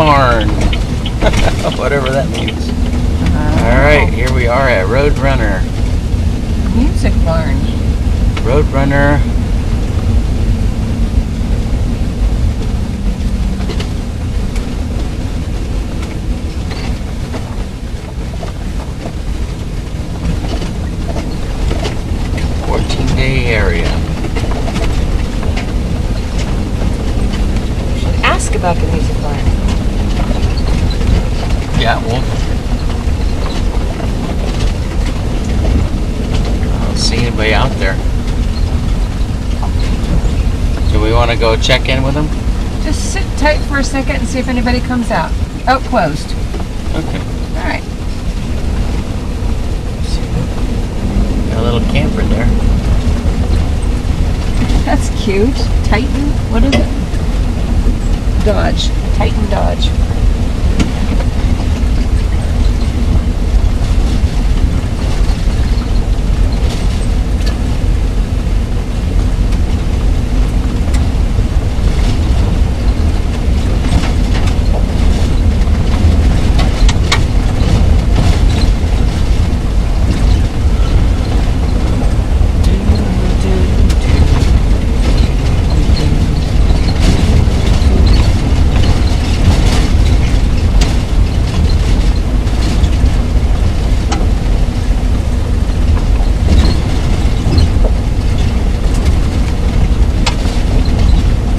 barn. Whatever that means. Alright, here we are at Road Runner. Music barn. Road Runner. Area. We should ask about the music barn. Yeah, well, I don't see anybody out there. Do we want to go check in with them? Just sit tight for a second and see if anybody comes out. Oh, closed. Okay. All right. Got a little camper there. That's cute. Titan, what is it? Dodge. Titan Dodge.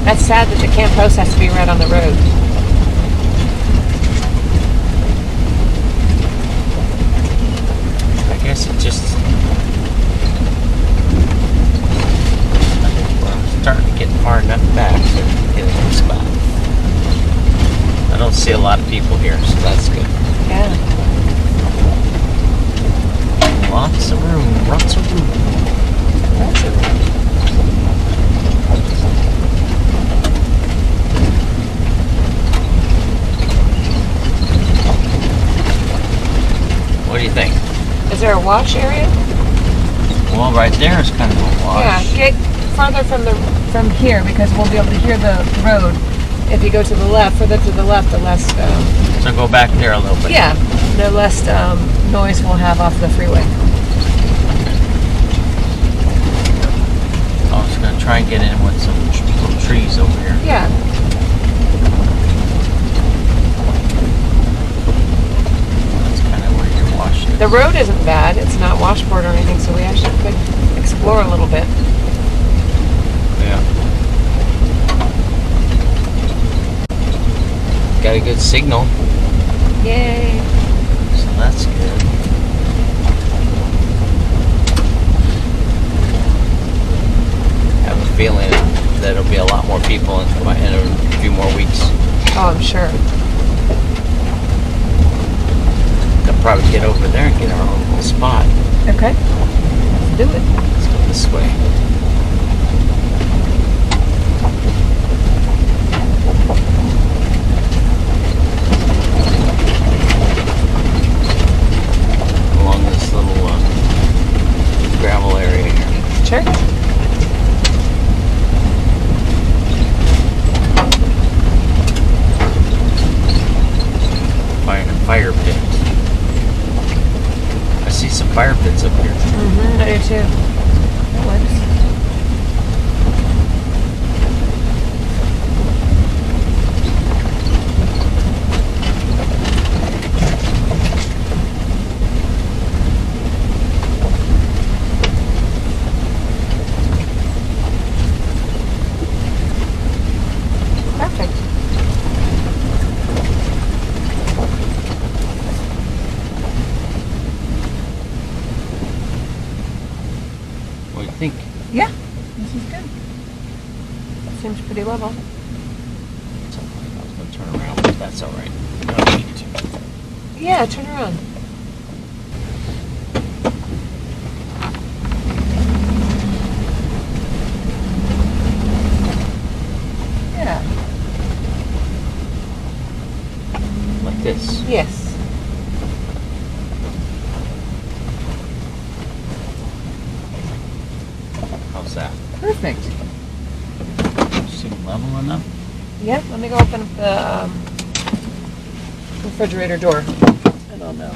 That's sad that the camp post has to be right on the road. I guess it just... I think we're starting to get far enough back to get a good spot. I don't see a lot of people here, so that's good. Yeah. Lots of room, lots of room. Lots of room. What do you think? Is there a wash area? Well, right there is kind of a wash. Yeah, get farther from here because we'll be able to hear the road. If you go to the left, further to the left, the less... so go back there a little bit. Yeah, the less noise we'll have off the freeway. I was going to try and get in with some little trees over here. Yeah. The road isn't bad. It's not washboard or anything, so we actually could explore a little bit. Yeah. Got a good signal. Yay. So that's good. I have a feeling that there'll be a lot more people in a few more weeks. Oh, I'm sure. Probably get over there and get our own little spot. Okay. Let's do it. Let's go this way. Along this little gravel area here. Sure. Find a fire pit. I see some fire pits up here. Mm-hmm, I do too. That works. Perfect. What do you think? Yeah, this is good. Seems pretty level. I was going to turn around, but that's all right. I don't need to. Yeah, turn around. Yeah. Like this. Yes. How's that? Perfect. Seem level enough? Yep, let me go open up the refrigerator door. I don't know.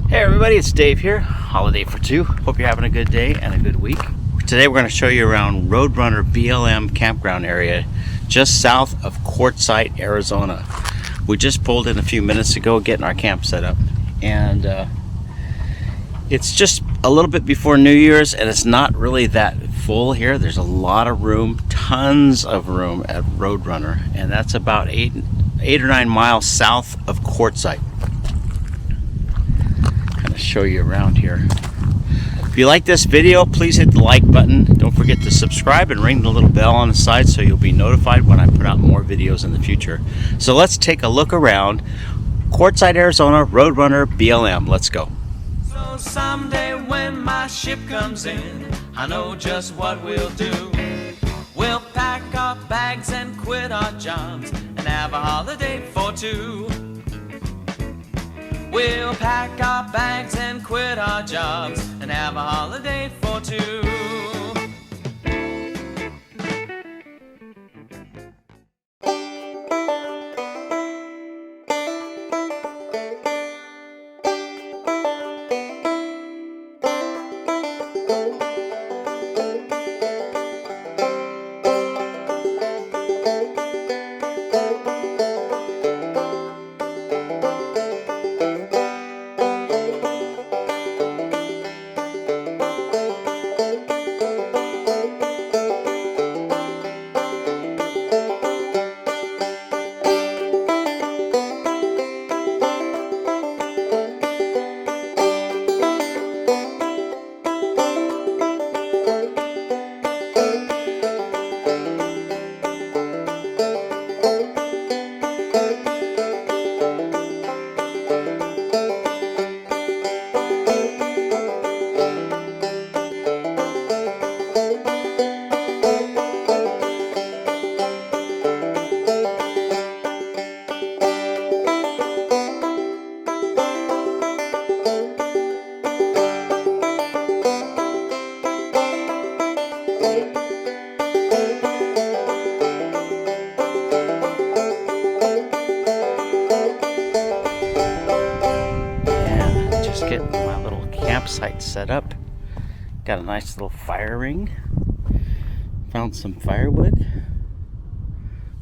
Hey everybody, it's Dave here. Holiday for two. Hope you're having a good day and a good week. Today we're going to show you around Road Runner BLM campground area just south of Quartzsite, Arizona. We just pulled in a few minutes ago getting our camp set up, and it's just a little bit before New Year's and it's not really that full here. There's a lot of room, tons of room at Road Runner, and that's about 8 or 9 miles south of Quartzsite. Kind of show you around here. If you like this video, please hit the like button. Don't forget to subscribe and ring the little bell on the side so you'll be notified when I put out more videos in the future. So let's take a look around Quartzsite, Arizona, Road Runner BLM. Let's go. So someday when my ship comes in, I know just what we'll do. We'll pack our bags and quit our jobs and have a holiday for two. We'll pack our bags and quit our jobs and have a holiday for two. Getting my little campsite set up. Got a nice little fire ring. Found some firewood.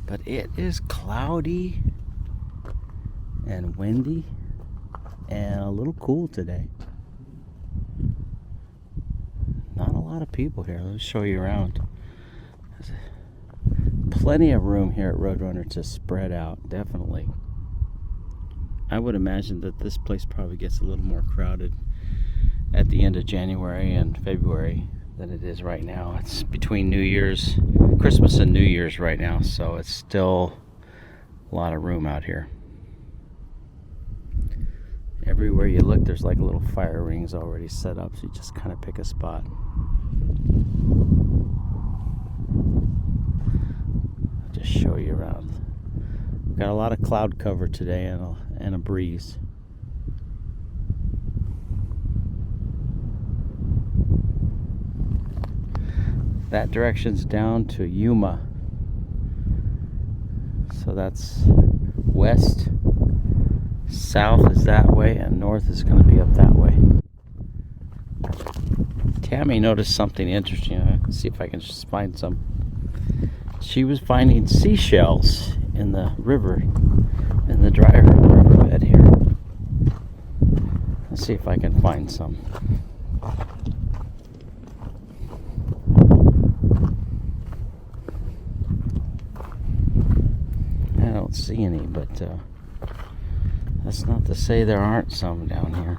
But it is cloudy and windy and a little cool today. Not a lot of people here. Let's show you around. There's plenty of room here at Roadrunner to spread out, definitely. I would imagine that this place probably gets a little more crowded at the end of January and February than it is right now. It's between Christmas and New Year's right now, so it's still a lot of room out here. Everywhere you look, there's like little fire rings already set up, so you just kind of pick a spot. I'll just show you around. Got a lot of cloud cover today and a breeze. That direction's down to Yuma. So that's west, south is that way, and north is going to be up that way. Tammy noticed something interesting. Let's see if I can just find some. She was finding seashells in the river, in the dry riverbed here. Let's see if I can find some. I don't see any, but that's not to say there aren't some down here.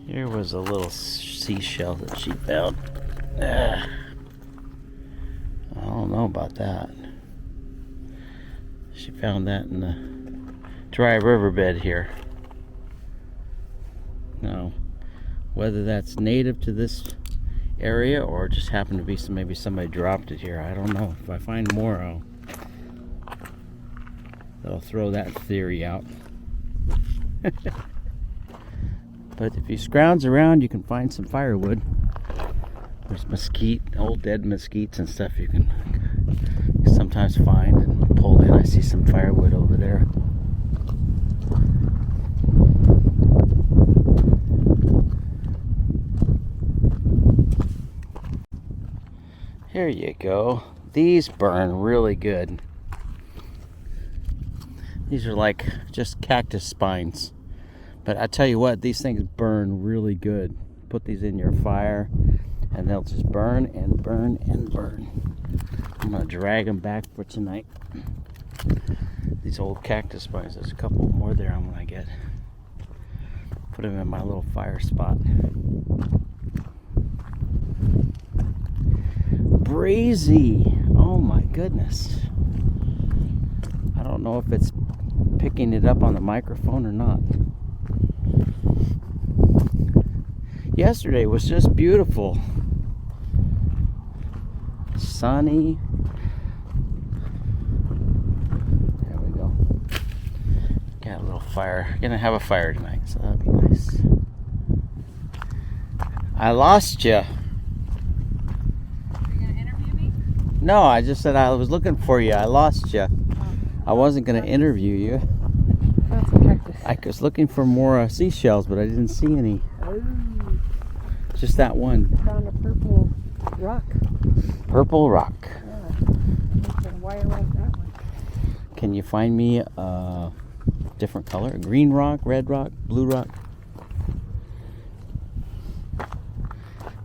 Here was a little seashell that she found. I don't know about that. She found that in the dry riverbed here. Now, whether that's native to this area or just happened to be maybe somebody dropped it here, I don't know. If I find more, I'll throw that theory out. But if you scrounge around, you can find some firewood. There's mesquite, old dead mesquites and stuff you can sometimes find and pull in. I see some firewood over there. Here you go. These burn really good. These are like just cactus spines. But I tell you what, these things burn really good. Put these in your fire and they'll just burn and burn and burn. I'm gonna drag them back for tonight. These old cactus spines, there's a couple more there I'm gonna get. Put them in my little fire spot. Breezy. Oh my goodness. I don't know if it's picking it up on the microphone or not. Yesterday was just beautiful. Sunny. There we go. Got a little fire. Gonna have a fire tonight, so that'll be nice. I lost you. No, I just said I was looking for you. I lost you. I wasn't going to interview you. That's a cactus. I was looking for more seashells, but I didn't see any. Oh. Just that one. Found a purple rock. Purple rock. Yeah. Wire like that one. Can you find me a different color? Green rock, red rock, blue rock?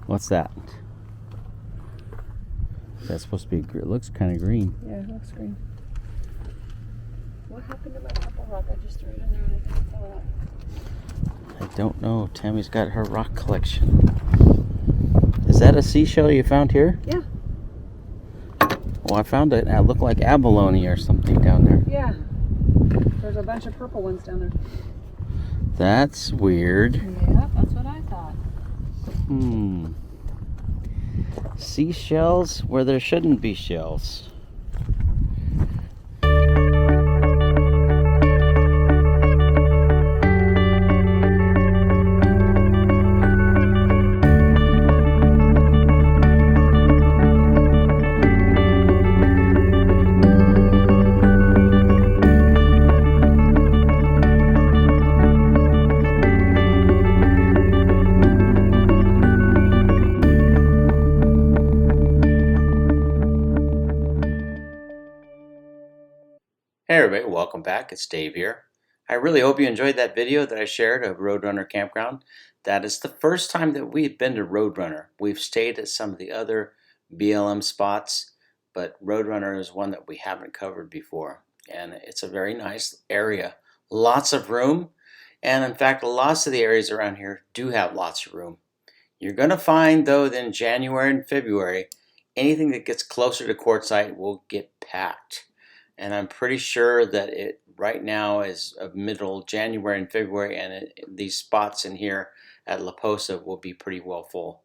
What's that? That's supposed to be, it looks kind of green. Yeah, it looks green. What happened to my purple rock? I just threw it in there and I didn't fill it up. I don't know. Tammy's got her rock collection. Is that a seashell you found here? Yeah. Well, I found it. It looked like abalone or something down there. Yeah. There's a bunch of purple ones down there. That's weird. Yeah, that's what I thought. Seashells where there shouldn't be shells. Hey everybody, welcome back. It's Dave here. I really hope you enjoyed that video that I shared of Roadrunner Campground. That is the first time that we've been to Roadrunner. We've stayed at some of the other BLM spots, but Roadrunner is one that we haven't covered before. And it's a very nice area. Lots of room. And in fact, lots of the areas around here do have lots of room. You're going to find, though, that in January and February, anything that gets closer to Quartzsite will get packed. And I'm pretty sure that it right now is middle January and February, and these spots in here at La Posa will be pretty well full.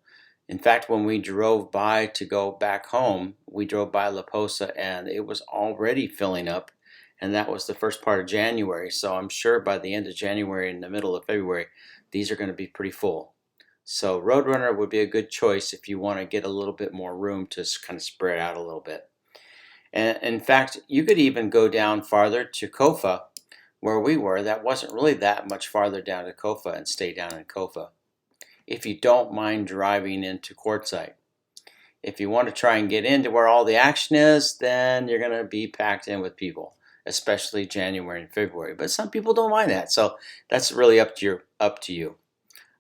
In fact, when we drove by to go back home, we drove by La Posa and it was already filling up, and that was the first part of January. So I'm sure by the end of January and the middle of February, these are going to be pretty full. So Roadrunner would be a good choice if you want to get a little bit more room to kind of spread out a little bit. And in fact, you could even go down farther to Kofa, where we were. That wasn't really that much farther down to Kofa, and stay down in Kofa, if you don't mind driving into Quartzsite. If you want to try and get into where all the action is, then you're going to be packed in with people, especially January and February. But some people don't mind that, so that's really up to you.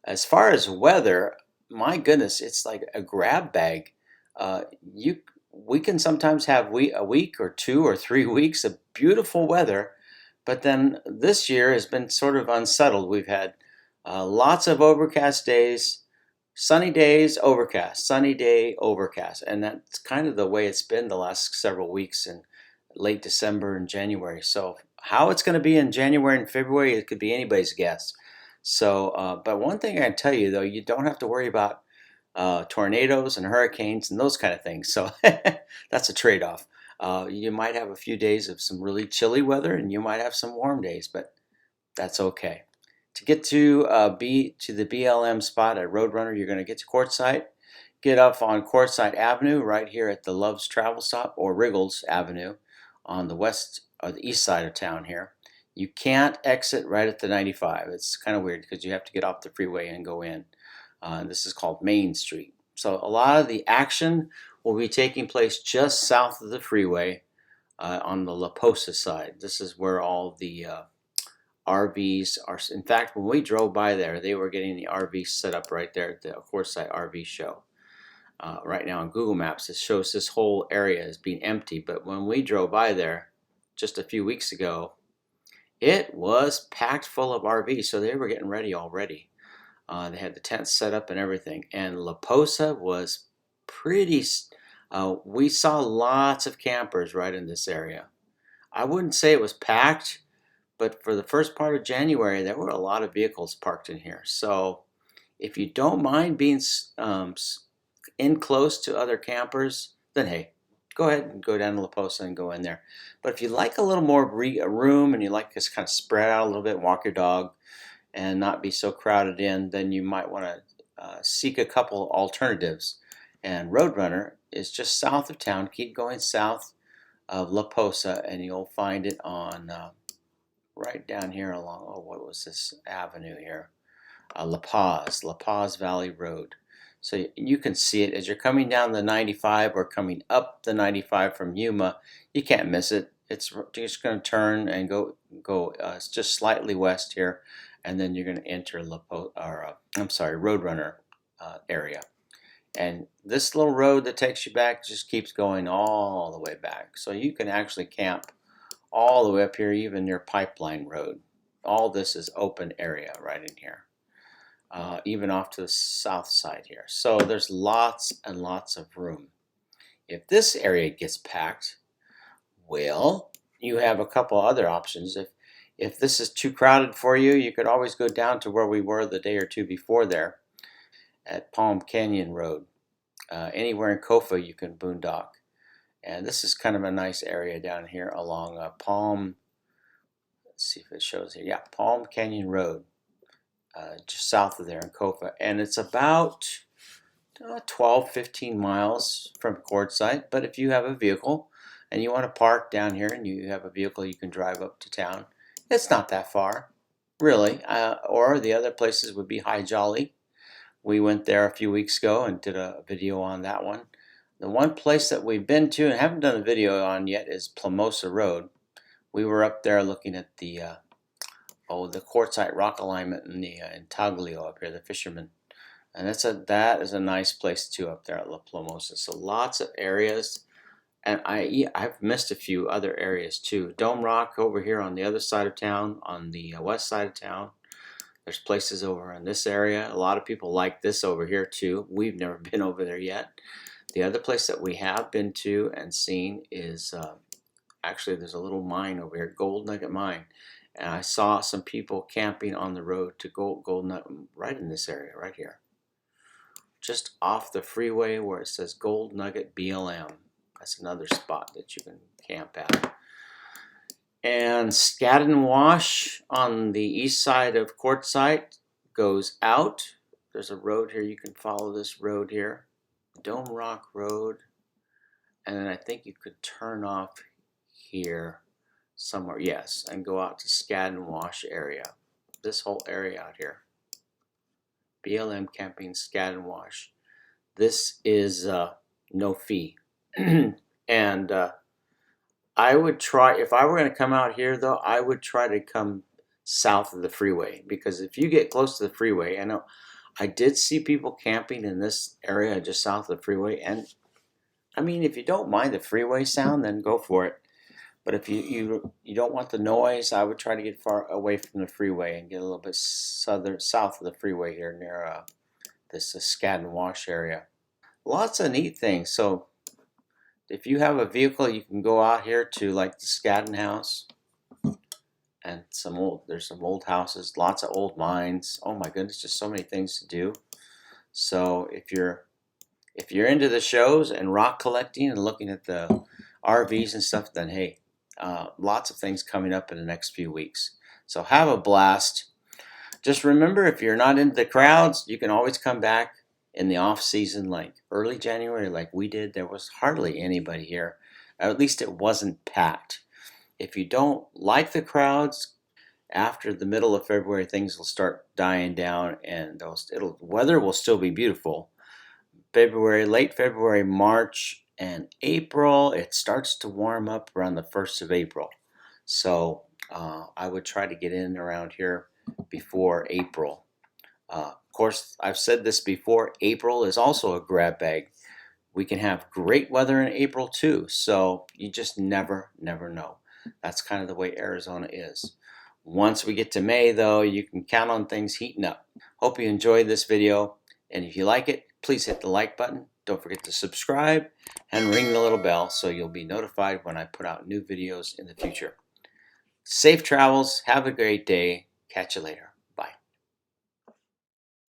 As far as weather, my goodness, it's like a grab bag. We can sometimes have a week or 2 or 3 weeks of beautiful weather, but then this year has been sort of unsettled. We've had lots of overcast days, sunny days, overcast, sunny day, overcast, and that's kind of the way it's been the last several weeks in late December and January. So how it's going to be in January and February, it could be anybody's guess. So, but one thing I can tell you, though, you don't have to worry about tornadoes and hurricanes and those kind of things. So that's a trade-off. You might have a few days of some really chilly weather, and you might have some warm days, but that's okay. To get to the BLM spot at Roadrunner, you're going to get to Quartzsite. get off on Quartzsite Avenue right here at the Love's Travel Stop, or Riggles Avenue on the west or the east side of town here. You can't exit right at the 95. It's kind of weird because you have to get off the freeway and go in. This is called Main Street. So a lot of the action will be taking place just south of the freeway on the La Posa side. This is where all the RVs are. In fact, when we drove by there, they were getting the RVs set up right there at the Quartzsite RV show. Right now on Google Maps, it shows this whole area as being empty, but when we drove by there just a few weeks ago, it was packed full of RVs, so they were getting ready already. They had the tents set up and everything, and La Posa was pretty. We saw lots of campers right in this area. I wouldn't say it was packed, but for the first part of January, there were a lot of vehicles parked in here. So if you don't mind being in close to other campers, then hey, go ahead and go down to La Posa and go in there. But if you like a little more room and you like to kind of spread out a little bit, walk your dog, and not be so crowded in, then you might want to seek a couple alternatives. And Roadrunner is just south of town. Keep going south of La Posa, and you'll find it on right down here along, oh, what was this avenue here? La Paz Valley Road. So you can see it as you're coming down the 95 or coming up the 95 from Yuma. You can't miss it. It's just going to turn and go. It's just slightly west here, and then you're going to enter Roadrunner area. And this little road that takes you back just keeps going all the way back. So you can actually camp all the way up here, even near Pipeline Road. All this is open area right in here. Even off to the south side here. So there's lots and lots of room. If this area gets packed, well, you have a couple other options. If this is too crowded for you, you could always go down to where we were the day or two before there at Palm Canyon Road. Anywhere in Kofa you can boondock. And this is kind of a nice area down here along Palm, let's see if it shows here. Yeah, Palm Canyon Road. Just south of there in Kofa, and it's about 12-15 miles from Quartzsite. But if you have a vehicle and you want to park down here and you have a vehicle you can drive up to town, it's not that far, really. Or the other places would be High Jolly. We went there a few weeks ago and did a video on that one. The one place that we've been to and haven't done a video on yet is Plumosa Road. We were up there looking at the Quartzsite rock alignment in the Intaglio up here, the Fisherman, and that is a nice place too up there at La Plumosa. So lots of areas, and I've missed a few other areas too. Dome Rock over here on the other side of town, on the west side of town. There's places over in this area. A lot of people like this over here too. We've never been over there yet. The other place that we have been to and seen is actually there's a little mine over here, Gold Nugget Mine. And I saw some people camping on the road to Gold Nugget right in this area, right here. Just off the freeway where it says Gold Nugget BLM. That's another spot that you can camp at. And Skadden Wash on the east side of Quartzsite goes out. There's a road here. You can follow this road here. Dome Rock Road. And then I think you could turn off here somewhere, yes, and go out to Skadden Wash area. This whole area out here. BLM Camping Skadden Wash. This is no fee. And I would try, if I were going to come out here though, I would try to come south of the freeway, because if you get close to the freeway, I know I did see people camping in this area just south of the freeway, and I mean, if you don't mind the freeway sound, then go for it. But if you don't want the noise, I would try to get far away from the freeway and get a little bit south of the freeway here near this Skadden Wash area. Lots of neat things. So if you have a vehicle, you can go out here to like the Skadden House, and there's some old houses, lots of old mines. Oh my goodness, just so many things to do. So if you're into the shows and rock collecting and looking at the RVs and stuff, then hey, lots of things coming up in the next few weeks. So have a blast. Just remember, if you're not into the crowds, you can always come back in the off season, like early January, like we did, there was hardly anybody here. At least it wasn't packed. If you don't like the crowds, after the middle of February, things will start dying down, and weather will still be beautiful. February, late February, March, and April, it starts to warm up around the 1st of April. So I would try to get in around here before April. Of course, I've said this before, April is also a grab bag. We can have great weather in April too, so you just never know. That's kind of the way Arizona is. Once we get to May, though, you can count on things heating up. Hope you enjoyed this video, and if you like it, please hit the like button. Don't forget to subscribe and ring the little bell so you'll be notified when I put out new videos in the future. Safe travels. Have a great day. Catch you later.